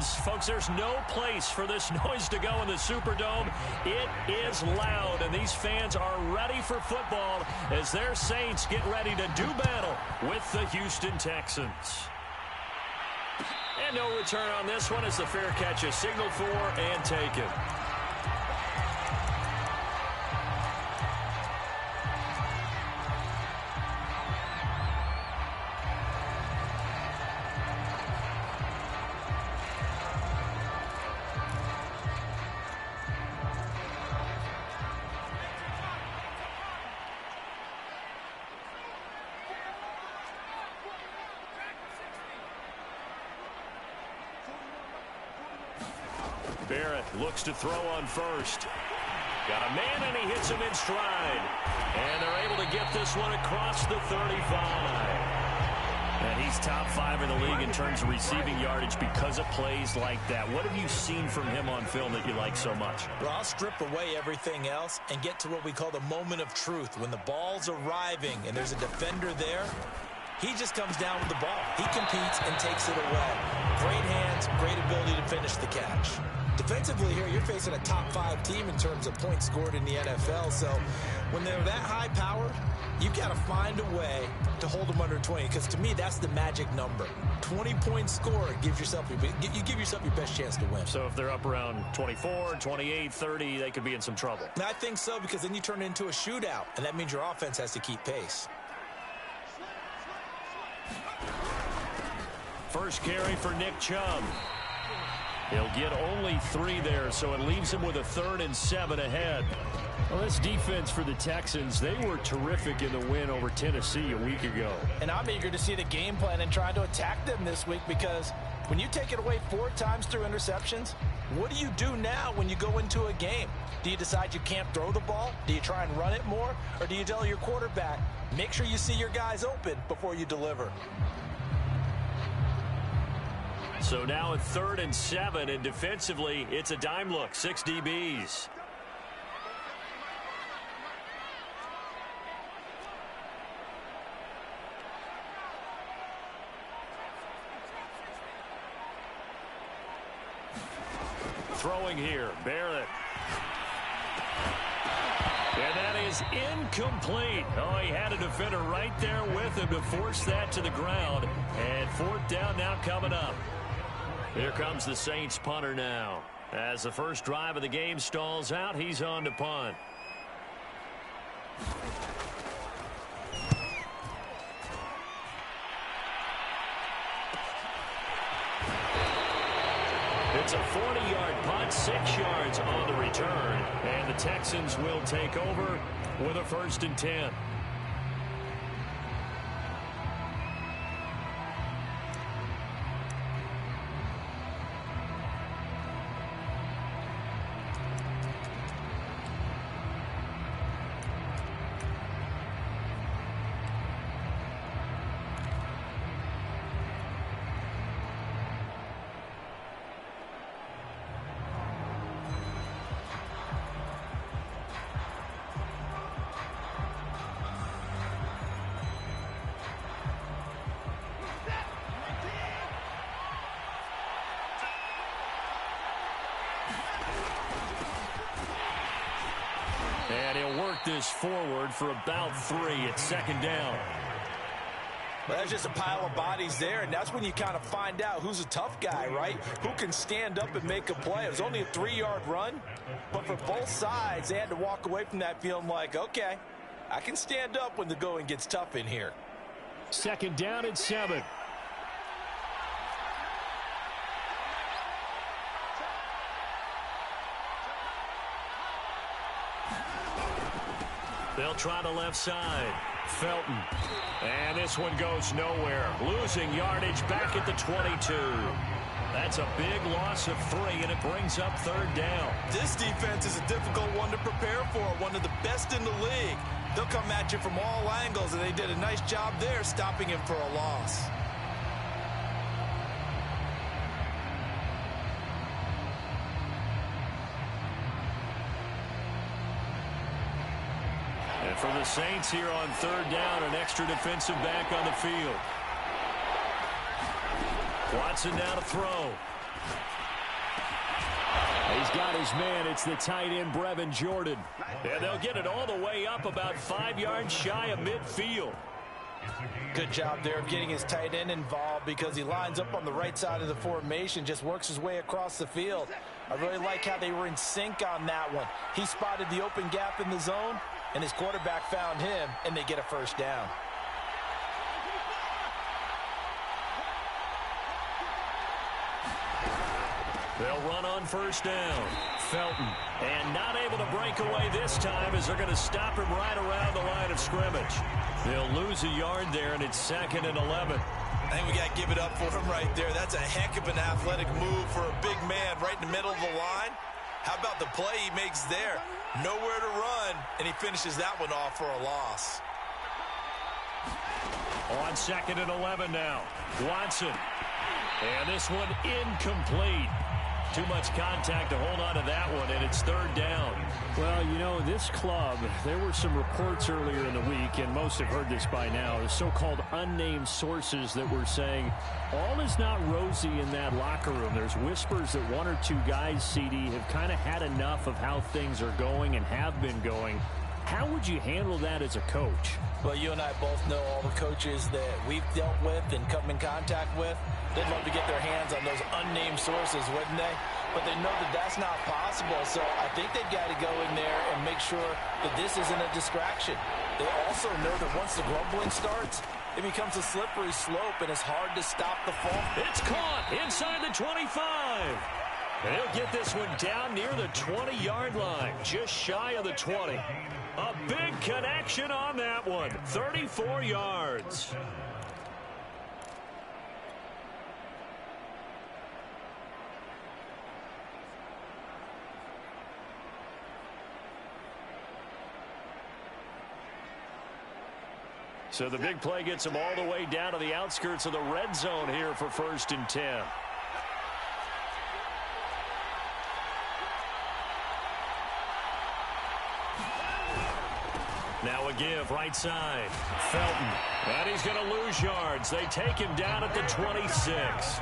Texans. Folks, there's no place for this noise to go in the Superdome. It is loud, and these fans are ready for football as their Saints get ready to do battle with the Houston Texans. And no return on this one as the fair catch is signaled for and taken. Barrett looks to throw on first. Got a man, and he hits him in stride. And they're able to get this one across the 35. And he's top 5 in the league in terms of receiving yardage because of plays like that. What have you seen from him on film that you like so much? Well, I'll strip away everything else and get to what we call the moment of truth. When the ball's arriving and there's a defender there, he just comes down with the ball. He competes and takes it away. Great hands, great ability to finish the catch. Defensively here, you're facing a top 5 team in terms of points scored in the NFL. So when they're that high powered, you've got to find a way to hold them under 20. Because to me, that's the magic number. 20 points scored gives yourself you give yourself your best chance to win. So if they're up around 24, 28, 30, they could be in some trouble. And I think so, because then you turn it into a shootout, and that means your offense has to keep pace. First carry for Nick Chubb. He'll get only 3 there, so it leaves him with a 3rd and 7 ahead. Well, this defense for the Texans, they were terrific in the win over Tennessee a week ago. And I'm eager to see the game plan and trying to attack them this week, because when you take it away 4 times through interceptions, what do you do now when you go into a game? Do you decide you can't throw the ball? Do you try and run it more? Or do you tell your quarterback, make sure you see your guys open before you deliver? So now a 3rd and 7, and defensively, it's a dime look, 6 DBs. Throwing here, Barrett. And that is incomplete. Oh, he had a defender right there with him to force that to the ground. And 4th down now coming up. Here comes the Saints punter now. As the first drive of the game stalls out, he's on to punt. It's a 40-yard punt, 6 yards on the return. And the Texans will take over with a 1st and 10. And he'll work this forward for about 3 at 2nd down. Well, that's just a pile of bodies there, and that's when you kind of find out who's a tough guy, right? Who can stand up and make a play. It was only a 3-yard run, but for both sides, they had to walk away from that feeling like, okay, I can stand up when the going gets tough in here. 2nd down and 7. They'll try the left side. Felton. And this one goes nowhere. Losing yardage back at the 22. That's a big loss of 3, and it brings up 3rd down. This defense is a difficult one to prepare for, one of the best in the league. They'll come at you from all angles, and they did a nice job there stopping him for a loss. And for the Saints here on 3rd down, an extra defensive back on the field. Watson now to throw. He's got his man. It's the tight end, Brevin Jordan. And they'll get it all the way up about 5 yards shy of midfield. Good job there of getting his tight end involved because he lines up on the right side of the formation, just works his way across the field. I really like how they were in sync on that one. He spotted the open gap in the zone, and his quarterback found him, and they get a first down. They'll run on first down. Felton. And not able to break away this time as they're going to stop him right around the line of scrimmage. They'll lose a yard there, and it's 2nd and 11. I think we got to give it up for him right there. That's a heck of an athletic move for a big man right in the middle of the line. How about the play he makes there? Nowhere to run, and he finishes that one off for a loss. On 2nd and 11 now. Watson. And this one incomplete. Too much contact to hold on to that one, and it's 3rd down. Well, you know, this club, there were some reports earlier in the week, and most have heard this by now, the so-called unnamed sources that were saying all is not rosy in that locker room. There's whispers that 1 or 2 guys, CD, have kind of had enough of how things are going and have been going. How would you handle that as a coach? Well, you and I both know all the coaches that we've dealt with and come in contact with. They'd love to get their hands on those unnamed sources, wouldn't they? But they know that that's not possible, so I think they've got to go in there and make sure that this isn't a distraction. They also know that once the grumbling starts, it becomes a slippery slope, and it's hard to stop the fall. It's caught inside the 25. And he'll get this one down near the 20-yard line, just shy of the 20. A big connection on that one, 34 yards. So the big play gets him all the way down to the outskirts of the red zone here for 1st and 10. Now a give, right side. Felton. And he's going to lose yards. They take him down at the 26.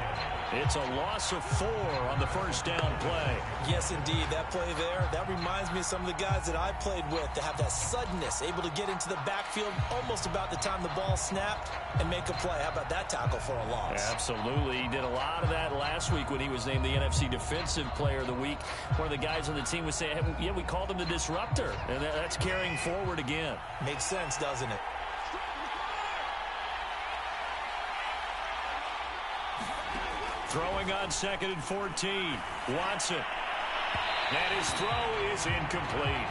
It's a loss of 4 on the first down play. Yes, indeed. That play there, that reminds me of some of the guys that I played with to have that suddenness, able to get into the backfield almost about the time the ball snapped and make a play. How about that tackle for a loss? Absolutely. He did a lot of that last week when he was named the NFC Defensive Player of the Week, where the guys on the team would say, hey, yeah, we called him the disruptor. And that's carrying forward again. Makes sense, doesn't it? Throwing on 2nd and 14. Watson. And his throw is incomplete.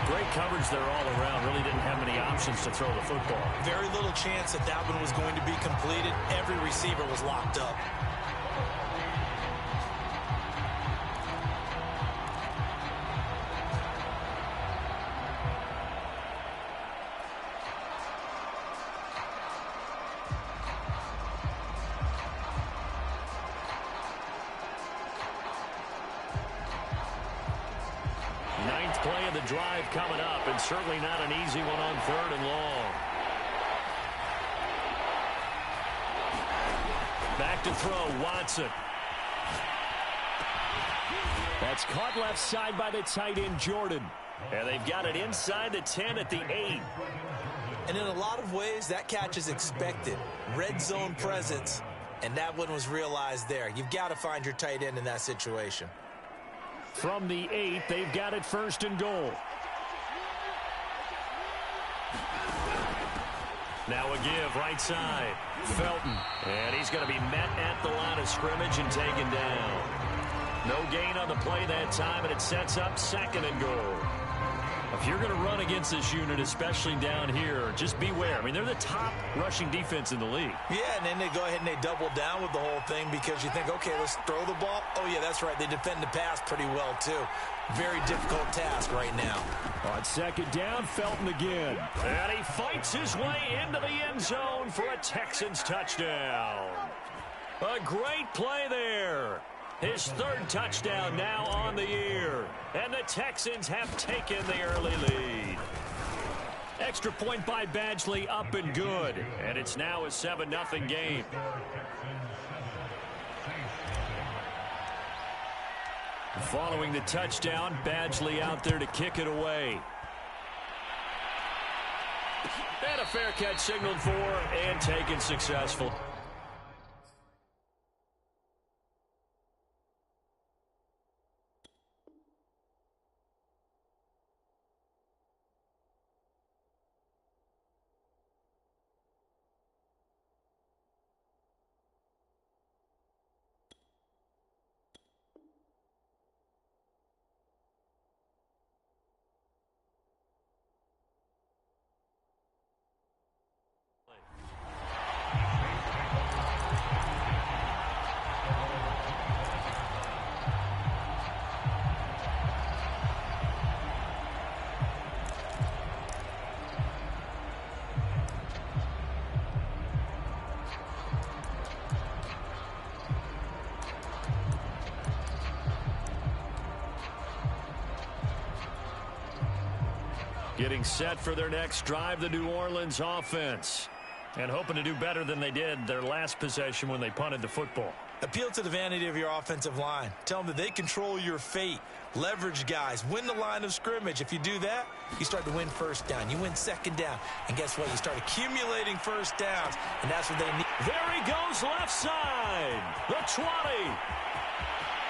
Great coverage there all around. Really didn't have many options to throw the football. Very little chance that that one was going to be completed. Every receiver was locked up. Play of the drive coming up, and certainly not an easy one on 3rd and long. Back to throw, Watson. That's caught left side by the tight end, Jordan. And they've got it inside the 10 at the 8. And in a lot of ways, that catch is expected. Red zone presence, and that one was realized there. You've got to find your tight end in that situation. From the 8, they've got it 1st and goal. Now a give, right side. Felton. And he's going to be met at the line of scrimmage and taken down. No gain on the play that time, and it sets up 2nd and goal. If you're going to run against this unit, especially down here, just beware. I mean, they're the top rushing defense in the league. Yeah, and then they go ahead and they double down with the whole thing because you think, okay, let's throw the ball. Oh, yeah, that's right. They defend the pass pretty well, too. Very difficult task right now. On 2nd down, Felton again. And he fights his way into the end zone for a Texans touchdown. A great play there. His 3rd touchdown now on the year. And the Texans have taken the early lead. Extra point by Badgley, up and good. And it's now a 7-0 game. Following the touchdown, Badgley out there to kick it away. And a fair catch signaled for and taken successful. Getting set for their next drive, the New Orleans offense. And hoping to do better than they did their last possession when they punted the football. Appeal to the vanity of your offensive line. Tell them that they control your fate. Leverage guys. Win the line of scrimmage. If you do that, you start to win first down. You win second down. And guess what? You start accumulating first downs. And that's what they need. There he goes left side. The 20.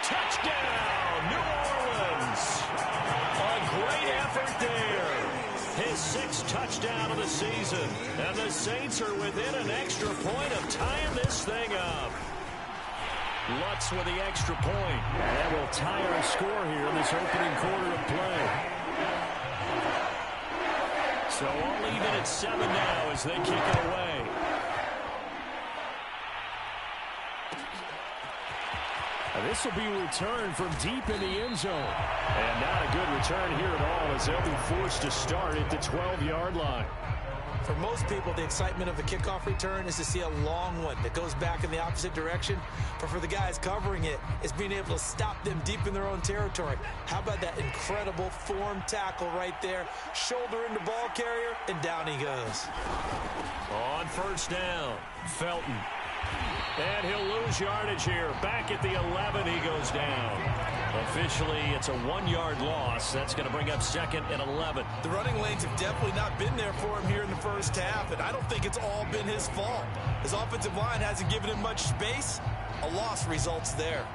Touchdown, New Orleans. A great effort there. His 6th touchdown of the season. And the Saints are within an extra point of tying this thing up. Lutz with the extra point. That will tie our score here in this opening quarter of play. So all even at 7 now as they kick it away. This will be returned from deep in the end zone. And not a good return here at all as they'll be forced to start at the 12-yard line. For most people, the excitement of a kickoff return is to see a long one that goes back in the opposite direction. But for the guys covering it, it's being able to stop them deep in their own territory. How about that incredible form tackle right there? Shoulder into ball carrier, and down he goes. On first down, Felton. And he'll lose yardage here. Back at the 11, he goes down. Officially, it's a 1-yard loss. That's going to bring up 2nd and 11. The running lanes have definitely not been there for him here in the first half, and I don't think it's all been his fault. His offensive line hasn't given him much space. A loss results there.